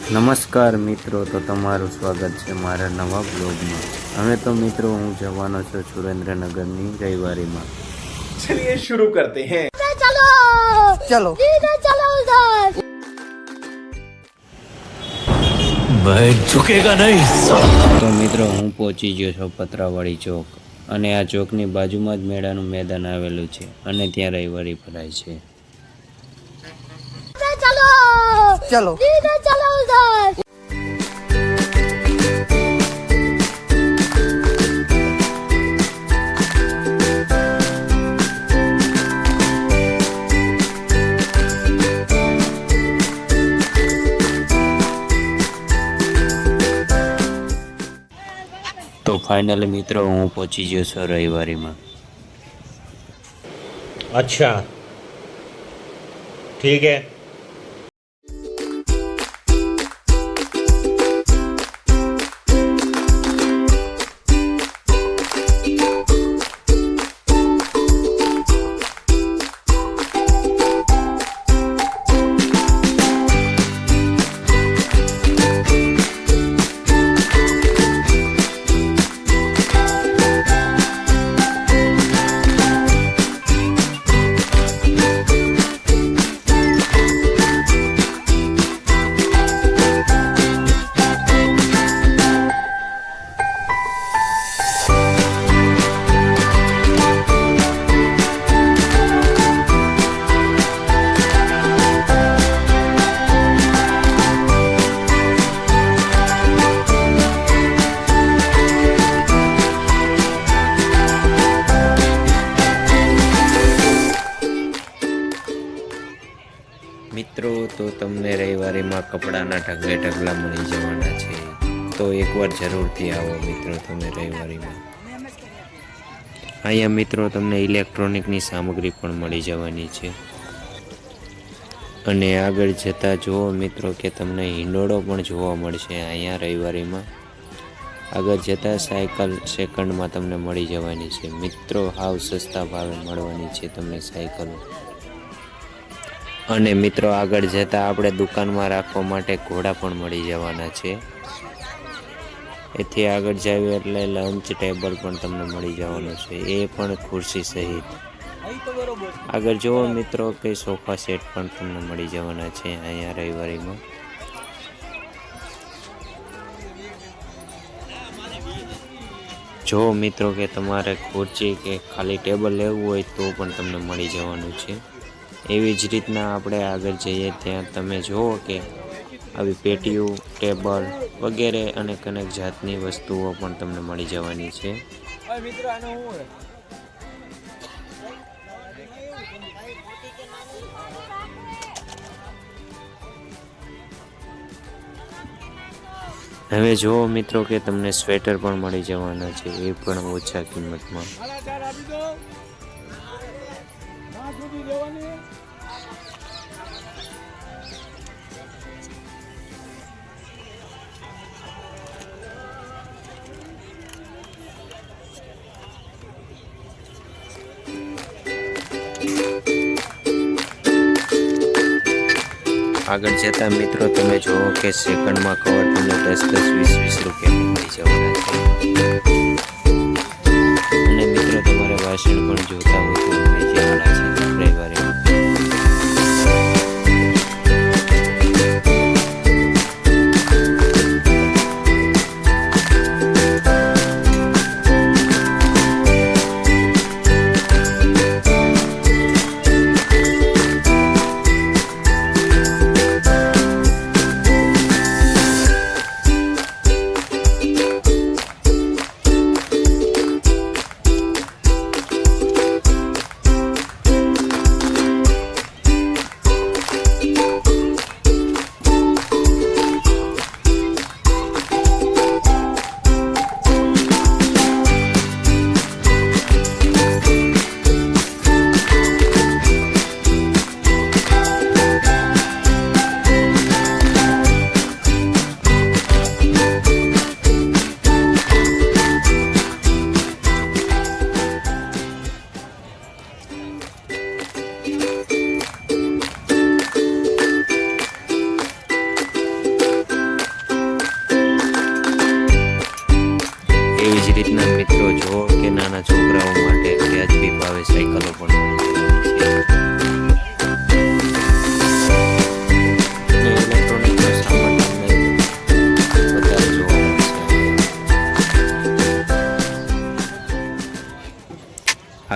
નમસ્કાર મિત્રો, તો તમારું સ્વાગત છે મારા નવા બ્લોગમાં। હવે તો મિત્રો હું જવાનો છું સુરેન્દ્રનગરની રવિવારીમાં। चलिए शुरू करते हैं। चलो चलो चलो उधर। मैं झुकेगा नहीं। તો મિત્રો હું પહોંચી ગયો છું પતરાવાળી ચોક, અને આ ચોકની બાજુમાં જ મેળાનું મેદાન આવેલું છે અને ત્યાં રવિવારી ભરાય છે। चलो चलो चलो उधर। તો ફાઇનલી મિત્રો હું પહોંચી ગયો છું રવિવારીમાં। अच्छा ठीक है। મિત્રો તો તમને રવિવારીમાં કપડાના ઢગલે ઢગલા મળી જવાના છે, તો એકવાર જરૂરથી આવો મિત્રો તમે રવિવારીમાં। અહીંયા મિત્રો તમને ઇલેક્ટ્રોનિકની સામગ્રી પણ મળી જવાની છે, અને આગળ જતાં જુઓ મિત્રો કે તમને હિંડોળો પણ જોવા મળશે અહીંયા રવિવારીમાં। આગળ જતાં સાયકલ સેકન્ડમાં તમને મળી જવાની છે મિત્રો, હાવ સસ્તા ભાવે મળવાની છે તમને સાયકલો। અને મિત્રો આગળ જતાં આપણે દુકાનમાં રાખવા માટે ઘોડા પણ મળી જવાના છે। એથી આગળ જાવ એટલે લંચ ટેબલ પણ તમને મળી જવાનું છે, એ પણ ખુરશી સહિત। આગળ જુઓ મિત્રો કે સોફા સેટ પણ તમને મળી જવાના છે અહીંયા રવિવારીમાં। જો મિત્રો કે તમારે ખુરશી કે ખાલી ટેબલ લેવું હોય તો પણ તમને મળી જવાનું છે। એવી જ રીતના આપણે આગળ જઈએ ત્યાં તમે જુઓ કે આવી પેટીઓ, ટેબલ વગેરે અનેક અનેક જાતની વસ્તુઓ પણ તમને મળી જવાની છે। હવે જુઓ મિત્રો કે તમને સ્વેટર પણ મળી જવાના છે, એ પણ ઓછા કિંમતમાં। આગળ જતા મિત્રો તમે જુઓ કે સેકન્ડમાં કવર તમને 10-10, 20-20 રૂપિયામાં મળી જવાના છે। અને મિત્રો તમારે વાસણ પણ જોતા હોય તો મળી જવાના છે રવિવારીમાં।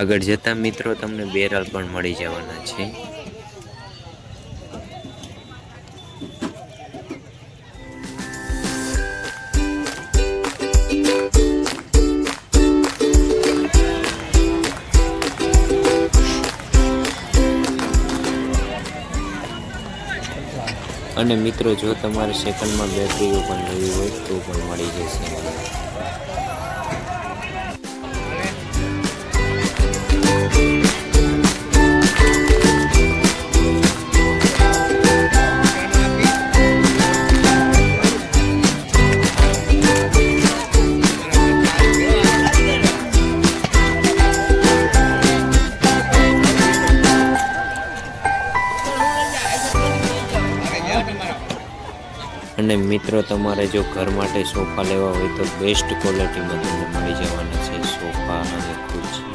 આગળ જતા મિત્રો તમને બેરલ પણ મળી જવાના છે। અને મિત્રો જો તમારે સેકન્ડમાં બેટરીઓ પણ લેવી હોય તો પણ મળી જશે। અને મિત્રો તમારે જો ઘર માટે સોફા લેવા હોય તો બેસ્ટ ક્વોલિટીમાં તમને મળી જવાના છે સોફા અને ખુરશી।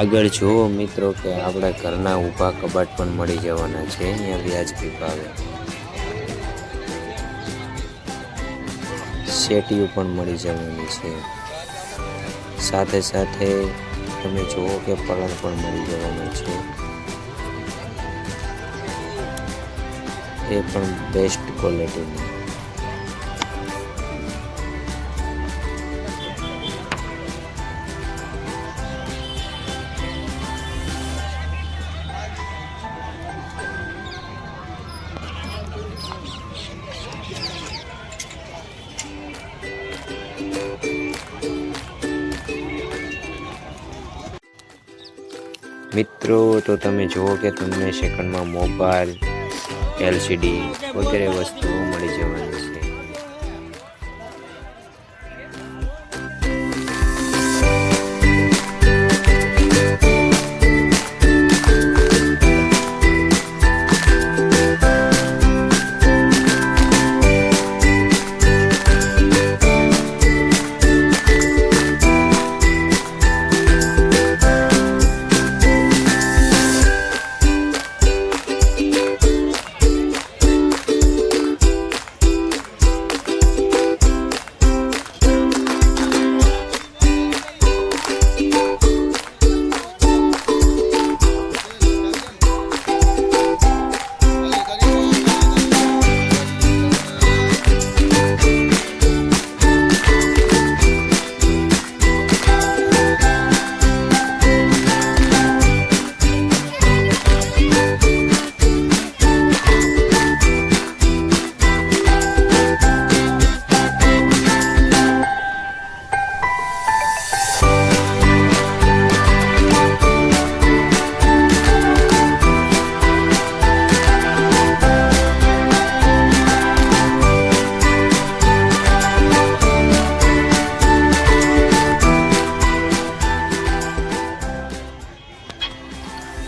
આગળ જુઓ મિત્રો કે આપણા ઘરના ઊભા કબાટ પણ મળી જવાના છે અહીંયા વ્યાજબી ભાવે। સેટીઓ પણ મળી જવાની છે, સાથે સાથે તમે જુઓ કે પલંગ પણ મળી જવાનું છે, એ પણ બેસ્ટ ક્વોલિટીમાં। મિત્રો તો તમે જુઓ કે તમને સેકન્ડમાં મોબાઈલ, એલસીડી વગેરે વસ્તુઓ મળી જવાની છે।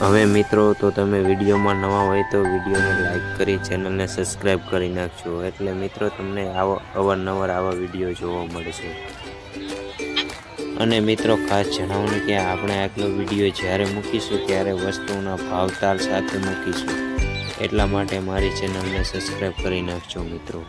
હવે મિત્રો તો તમે વિડીયોમાં નવા હોય તો વિડીયોને લાઈક કરી ચેનલને સબસ્ક્રાઈબ કરી નાખજો, એટલે મિત્રો તમને અવારનવાર આવા વિડીયો જોવા મળશે। અને મિત્રો ખાસ જણાવવાનું કે આપણે આટલો વિડીયો જ્યારે મૂકીશું ત્યારે વસ્તુના ભાવતાલ સાથે મૂકીશું, એટલા માટે મારી ચેનલને સબસ્ક્રાઈબ કરી નાખજો મિત્રો.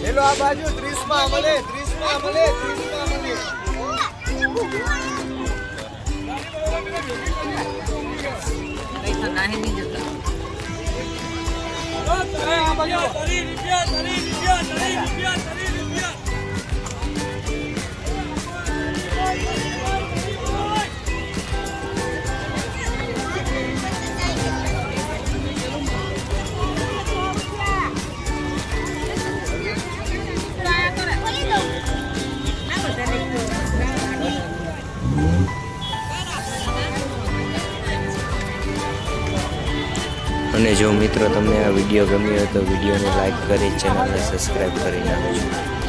હેલો આ બાજુ 30 માં અમલે 30 માં અમલે 30 માં અમલે અને જો મિત્રો તમને આ વિડીયો ગમ્યો હોય તો વિડીયોને લાઈક કરી ચેનલને સબસ્ક્રાઈબ કરી નાખજો.